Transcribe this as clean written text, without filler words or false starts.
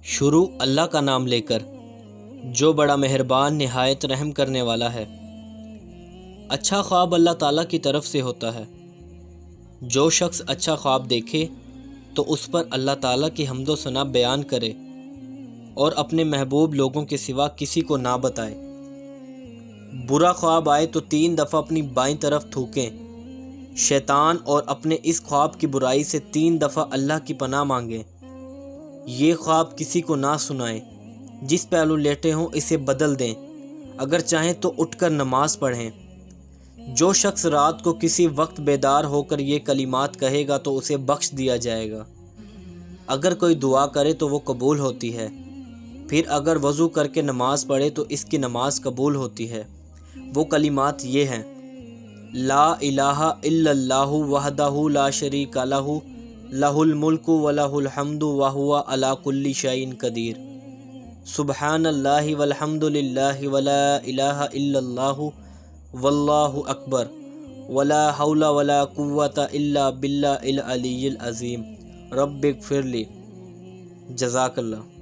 شروع اللہ کا نام لے کر جو بڑا مہربان نہایت رحم کرنے والا ہے۔ اچھا خواب اللہ تعالیٰ کی طرف سے ہوتا ہے۔ جو شخص اچھا خواب دیکھے تو اس پر اللہ تعالیٰ کی حمد و ثنا بیان کرے اور اپنے محبوب لوگوں کے سوا کسی کو نہ بتائے۔ برا خواب آئے تو 3 دفعہ اپنی بائیں طرف تھوکیں، شیطان اور اپنے اس خواب کی برائی سے 3 دفعہ اللہ کی پناہ مانگیں۔ یہ خواب کسی کو نہ سنائیں، جس پہلو لیٹے ہوں اسے بدل دیں، اگر چاہیں تو اٹھ کر نماز پڑھیں۔ جو شخص رات کو کسی وقت بیدار ہو کر یہ کلمات کہے گا تو اسے بخش دیا جائے گا۔ اگر کوئی دعا کرے تو وہ قبول ہوتی ہے، پھر اگر وضو کر کے نماز پڑھے تو اس کی نماز قبول ہوتی ہے۔ وہ کلمات یہ ہیں: لا الہ الا اللہ وحدہ لا شریک لہ لہ الملک ولہ الحمد وہو علی کل شیء قدیر، سبحان اللہ والحمد للہ ولا الہ الا اللہ واللہ اکبر ولا حول ولا قوۃ الا باللہ العلی العظیم، رب اغفر لی۔ جزاک اللہ۔